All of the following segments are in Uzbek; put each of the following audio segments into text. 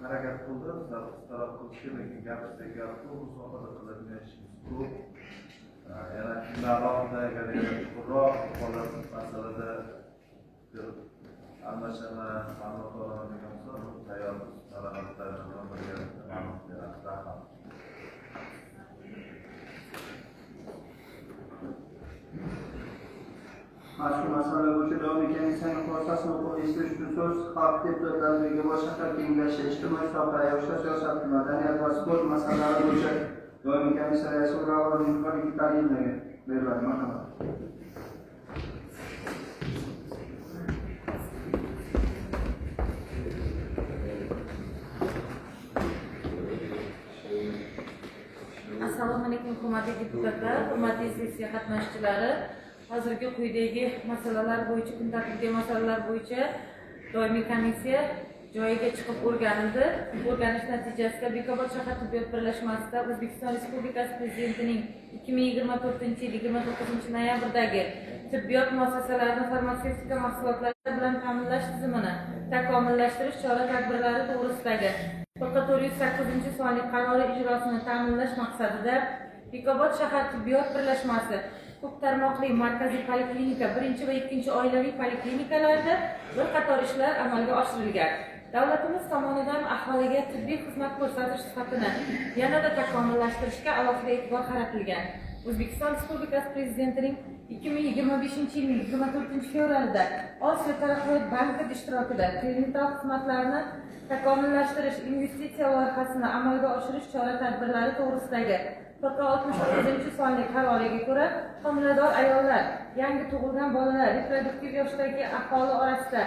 harakat qildi, istaloq qilishga, lekin gapirsak gapirdi, bu sohada qiladigan ishimiz ko'p. Yana alohida chuqurroq masalada almashama ma'lumot oladigan bo'lsa, tayyormiz. Talablardan birga rahmat. Mazkur masala bo'yicha davom komissiyaning xulosasini o'qib eshitish uchun so'z xalq deputatlariga boshqa shahar kengashi ijtimoiy soha, yoshlar siyosati, madaniyat va sport masalalari bo'yicha doimiy komissiya raisi o'rinbosarining Muhammad Karimovga beriladi. Marhamat. Assalomu alaykum hurmatli deputatlar, hurmatli sessiya qatnashchilari. Hozirgi quyidagi masalalar bo'yicha, kun tartibidagi masalalar bo'yicha doimiy komissiya joyiga chiqib o'rganildi. O'rganish natijasida Bekobod shahar tibbiyot birlashmasida O'zbekiston Respublikasi Prezidentining 2024 yil 29 noyabrdagi tibbiyot muassasalarini farmatsevtika mahsulotlari bilan ta'minlash tizimini takomillashtirish chora-tadbirlari to'g'risidagi 408 sonli qarori ijrosini ta'minlash maqsadida Bekobod shahar tibbiyot birlashmasi ko'p tarmoqli markaziy poliklinika, birinchi va ikkinchi oilaviy poliklinikalarda bir qator ishlar amalga oshirilgan. Davlatimiz tomonidan aholiga tibbiy xizmat ko'rsatish sifatini yanada takomillashtirishga alohida e'tibor qaratilgan. O'zbekiston Respublikasi Prezidentining 2025 yilning 24 fevralida Osiyo taraqqiyot banki ishtirokida perinatal xizmatlarni takomillashtirish investitsiya loyihasini amalga oshirish chora-tadbirlari to'g'risidagi 469 sonli qaroriga ko'ra homilador ayollar, yangi tug'ilgan bolalar, reproduktiv yoshdagi aholi orasida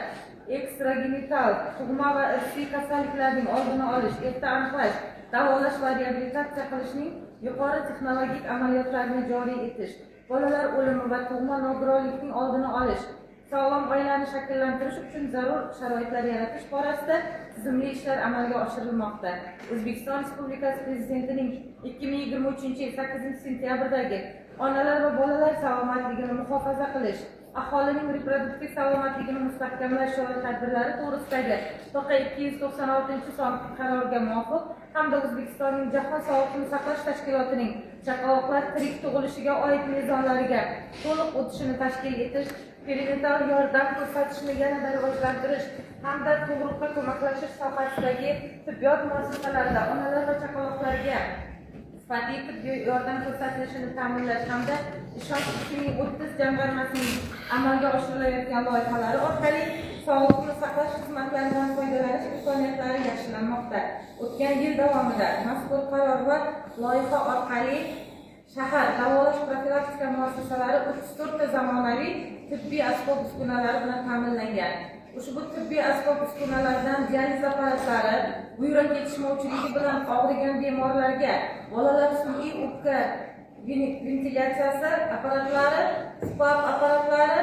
ekstragenital tug'ma va irsiy kasalliklarning oldini olish, erta aniqlash, davolash va reabilitatsiya qilishning yuqori texnologik amaliyotlarini joriy etish, bolalar o'limi va tug'ma nogironlikning oldini olish, sog'lom oilani shakllantirish uchun zarur sharoitlar yaratish borasida tizimli ishlar amalga oshirilmoqda. O'zbekiston Respublikasi Prezidentining 2023 yil 8 sentyabrdagi onalar va bolalar salomatligini muhofaza qilish, aholining reproduktiv salomatligini mustahkamlash chora-tadbirlari to'g'risidagi 296 son qarorga muvofiq hamda O'zbekistonning Jahon sog'liqni saqlash tashkilotining chaqaloqlar tirik tug'ilishiga oid mezonlariga to'liq o'tishini tashkil etish, perinatal yordam ko'rsatishni yanada rivojlantirish hamda tug'ruqqa ko'maklashish sohasidagi tibbiyot muassasalarida onalar va chaqaloqlarga sifatli tibbiy yordam ko'rsatilishini ta'minlash hamda Ishonch 2030 jamg'armasining amalga oshirilayotgan loyihalari orqali sog'liqni saqlash xizmatlaridan foydalanish imkoniyatlari yaxshilanmoqda. O'tgan yil davomida mazkur qaror va loyiha orqali shahar davolash profilaktika muassasalari 34 ta zamonaviy tibbiy asbob-uskunalar bilan ta'minlangan. Ushbu tibbiy asbob-uskunalardan dializ apparatlari, buyrak yetishmovchiligi bilan og'rigan bemorlarga bolalar sun'iy o'pka ventilyatsiyasi apparatlari, SPAP apparatlari,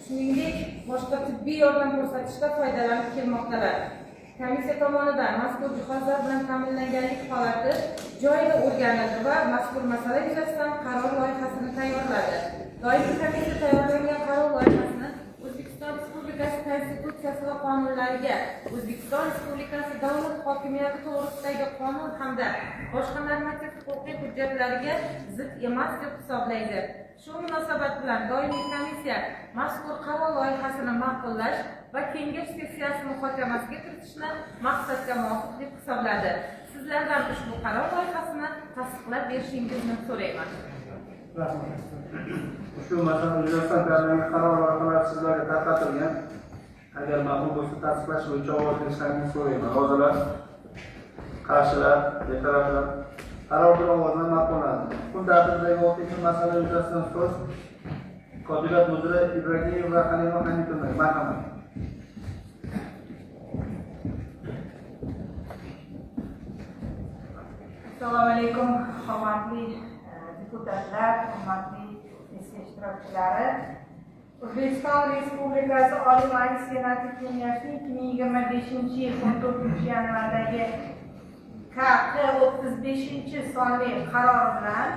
shuningdek boshqa tibbiy yordam ko'rsatishda foydalanib kelmoqdalar. Komissiya tomonidan mazkur jihozlar bilan ta'minlanganlik holati joyida o'rganildi va mazkur masala yuzasidan qaror loyihasini tayyorladi. Doimiy komissiya tayyorlangan qaror loyihasini O'zbekiston Respublikasi Konstitutsiyasi va qonunlariga, O'zbekiston Respublikasi davlat hokimiyati to'g'risidagi qonun hamda boshqa normativ huquqiy hujjatlarga zid emas deb hisoblaydi. Shu munosabat bilan doimiy komissiya mazkur qaror loyihasini ma'qullash va kengash sessiyasi muhokamasiga kiritishni maqsadga muvofiq deb hisobladi. Sizlardan ushbu qaror loyihasini tasdiqlab berishingizni so'rayman. Rahmat. Ushbu masala yuzasidan tayyorlangan qaror loyihalari sizlarga tarqatilgan. Agar ma'qul bo'lsa tasdiqlash bo'yicha ovoz berishlaringizni so'rayman. Rozilar, qarshilar, betaraflar. Qaror bir ovozdan ma'qullandi. Kun tartibidagi 6 masala yuzasidan so'z Kotibiyat mudiri Ibragimov va Halima Hanitovga. Marhamat. Assalomu alaykum, hurmatli deputatlar, hurmatli sessiya ishtirokchilari. O'zbekiston Respublikasi Oliy Majlis Senati Kengashining 2025 yil 14 yanvardagi KQ 35 sonli qarori bilan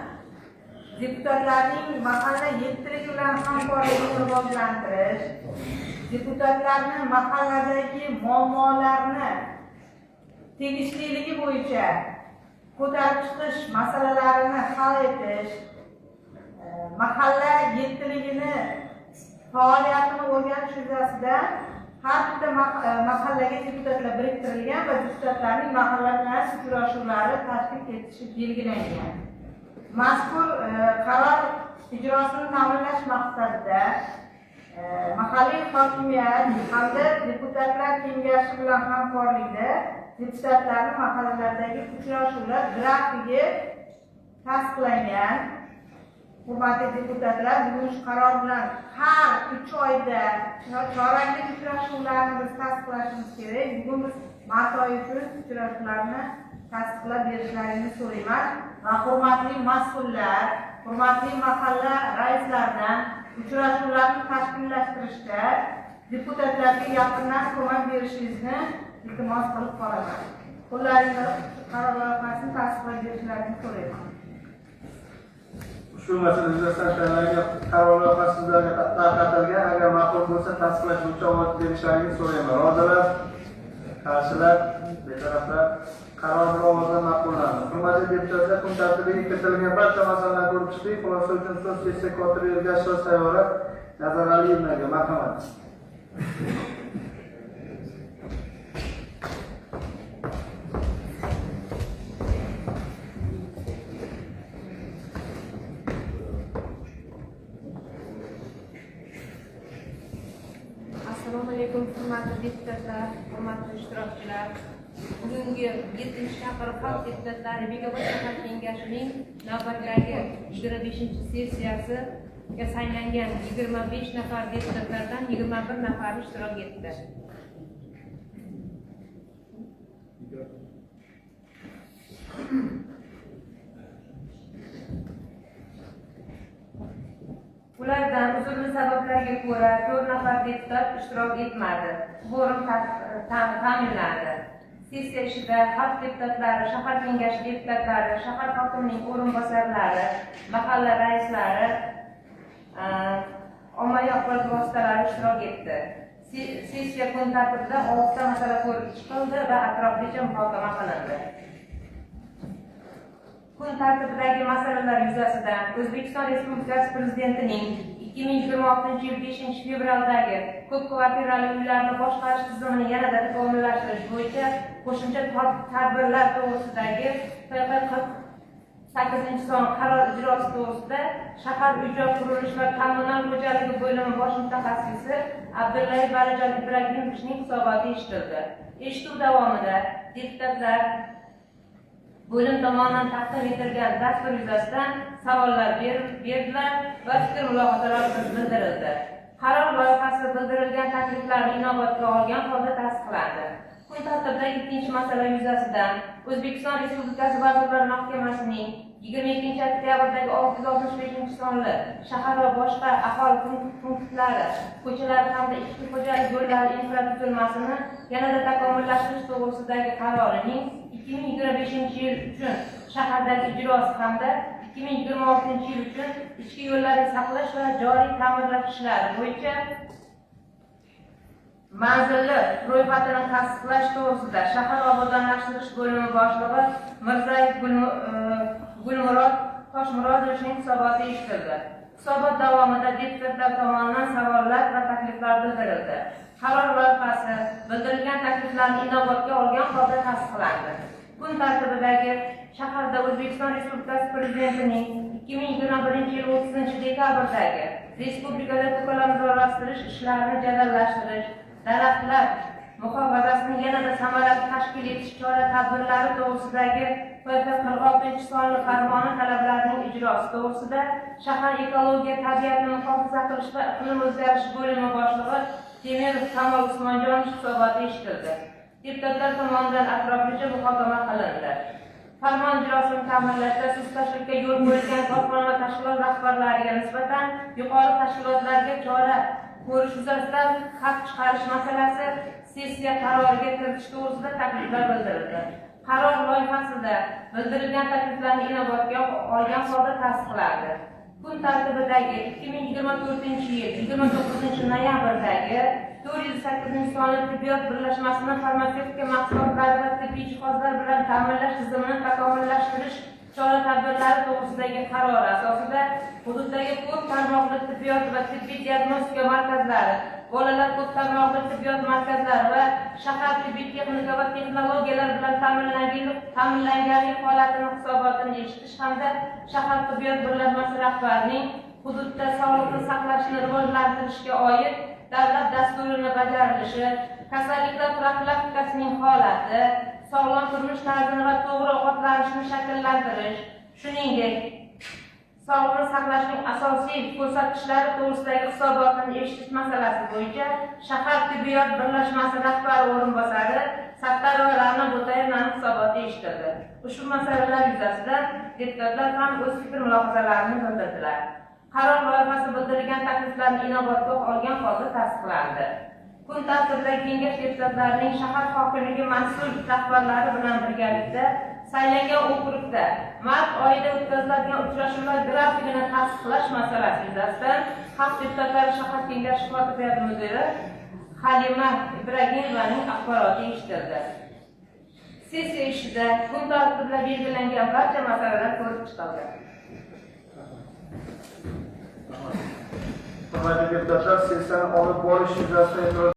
deputatlarning mahalla yettiligi bilan hamkorlikni rivojlantirish, deputatlarning mahalladagi muammolarni tegishliligi bo'yicha ko'tarib chiqish masalalarini hal etish, mahalla yettiligini faoliyatini o'rganish yuzasidan har bitta mahallaga deputatlar biriktirilgan va deputatlarning mahalla bilan uchrashuvlari tashkil etilishi belgilangan. Mazkur qaror ijrosini ta'minlash maqsadida mahalliy hokimiyat hamda deputatlar kengashi bilan hamkorlikda deputatlarning mahallalardagi uchrashuvlar grafigi tasdiqlangan. Hurmatli deputatlar, bugun shu qaror bilan har 3 oyda choraklik uchrashuvlarni biz tasdiqlashimiz kerak. Bugun biz mart oyi uchun uchrashuvlarni tasdiqlab berishlaringizni so'rayman va hurmatli mas'ullar, hurmatli mahalla raislaridan uchrashuvlarni tashkillashtirishda deputatlarga yaqindan ko'mak berishingizni iltimos qilib qolaman. Qo'llaringizni qaror loyihasini tasdiqlab berishlarini so'rayman. Shu masala yuzasidan tayyorlangan qaror loyihasi sizlarga tarqatilgan. Agar ma'qul bo'lsa tasdiqlash bo'yicha ovoz berishlaringizni so'rayman. Rozilar, qarshilar, betaraflar qaror ovozdan ma'qullandi. Hurmatli deputatlar, kun tartibiga kiritilgan barcha masalalarni ko'rib chiqdik. Xulosa uchun so'z sessiya kotibi Ergashev Sayyora Nazar Aliyevnaga marhamat. Assalomu alaykum hurmatli deputatlar, hurmatli ishtirokchilar. Bugungi 7-chaqiriq xalq deputatlari Bekobod shahar kengashining navbatdagi 25-sessiyasiga saylangan 25 nafar deputatlardan 21 nafari ishtirok etdi. Ulardan uzrli sabablarga ko'ra 4 nafar deputat ishtirok etmadi. Kvorum ta'minlandi. Sessiya ishida xalq deputatlari, shahar kengashi deputatlari, shahar hokimining o'rinbosarlari, mahalla raislari, ommaviy axborot vositalari ishtirok etdi. Sessiya kun tartibida 6 ta masala ko'rib chiqildi va atroflicha muhokama qilindi. Kun tartibidagi masalalar yuzasidan O'zbekiston Respublikasi Prezidentining 2026 yil 5 fevraldagi ko'p kvartirali uylarni boshqarish tizimini yanada takomillashtirish bo'yicha qo'shimcha tadbirlar to'g'risidagi TP-48 qaror ijrosi to'g'risida shahar uy-joy qurilish va kommunal xo'jaligi bo'limi bosh mutaxassisi Abdullayev Valijon Ibragimovning hisoboti eshitildi. Eshituv davomida deputatlar bo'lim tomonidan taqdim etilgan dastur yuzasidan savollar berdilar va fikr mulohazalar bildirildi. Qaror loyihasi bildirilgan takliflarni inobatga olgan holda tasdiqlandi. Kun tartibidagi 2-masala yuzasidan O'zbekiston Respublikasi Vazirlar Mahkamasining 22-oktyabrdagi 665 sonli shahar va boshqa aholi punktlari, ko'chalar hamda ichki xo'jalik yo'llari infratuzilmasini yanada takomillashtirish to'g'risidagi qarorining 2025 yil uchun shahardagi ijrosi hamda 2026 yil uchun ichki yo'llarni saqlash va joriy ta'mirlash ishlari bo'yicha manzilli ro'yxatini tasdiqlash to'g'risida shahar obodonlashtirish bo'limi boshlig'i Mirzayev Gulmurod Toshmurodovning hisoboti eshitildi. Hisobot davomida deputatlar tomonidan savollar va takliflar bildirildi. Qaror loyihasi bildirilgan takliflarni inobatga olgan holda tasdiqlandi. Kun tartibidagi shaharda O'zbekiston Respublikasi Prezidentining 2021 yil 30 dekabrdagi respublikada ko'kalamzorlashtirish ishlarini jadallashtirish, daraxtlar muhofazasini yanada samarali tashkil etish chora-tadbirlari to'g'risidagi PP-46 sonli farmoni talablarining ijrosi to'g'risida shahar ekologiya, tabiatni muhofaza qilish va iqlim o'zgarishi bo'limi boshlig'i Temirov Kamol Usmonjonov hisoboti eshitildi. Deputatlar tomonidan atroflicha muhokama qilindi. Farmon ijrosini ta'minlashda sustlashlikka yo'l qo'yilgan korxona va tashkilot rahbarlariga nisbatan yuqori tashkilotlarga chora ko'rish yuzasidan xat chiqarish masalasi sessiya qaroriga kiritish to'g'risida takliflar bildirildi. Qaror loyihasida bildirilgan takliflarni inobatga olgan holda tasdiqlandi. Kun tartibidagi 2024 yil 29 noyabrdagi 408 sonli tibbiyot birlashmasining farmatsevtika mahsulotlari va tibbiy tibbiy jihozlar bilan ta'minlash tizimini takomillashtirish chora-tadbirlari to'g'risidagi qaror asosida hududdagi ko'p tarmoqli tibbiyot va tibbiy diagnostika markazlari, bolalar ko'p tarmoqli tibbiyot markazlari va shahar tibbiy texnika va texnologiyalar bilan ta'minlanganlik holatini hisobotini eshitish hamda shahar tibbiyot birlashmasi rahbarining hududda sog'liqni saqlashni rivojlantirishga oid davlat dasturini bajarilishi, kasalliklar profilaktikasining holati, sog'lom turmush tarzini va to'g'ri ovqatlanishni shakllantirish, shuningdek, sog'liqni saqlashning asosiy ko'rsatkichlari to'g'risidagi hisobotni eshitish masalasi bo'yicha shahar tibbiyot birlashmasi rahbari o'rinbosari Sattarova Ra'no Bo'tayevning hisoboti eshitildi. Ushbu masalalar yuzasidan deputatlar ham o'z fikr-mulohazalarini bildirdilar. Qaror loyihasi bildirilgan takliflarni inobatga olgan holda tasdiqlandi. Kun tartibidagi kengash deputatlarining shahar hokimligi mas'ul rahbarlari bilan birgalikda saylangan okrugda mart oyida o'tkaziladigan uchrashuvlar grafikini tasdiqlash masalasi yuzasidan xalq deputatlari shahar kengashi kotibiyat mudiri Halima Ibragimovaning axboroti eshitildi. Sessiya ishida kun tartibida belgilangan barcha masalalar ko'rib chiqildi. Hurmatli deputatlar, sessiyani olib borish yuzasidan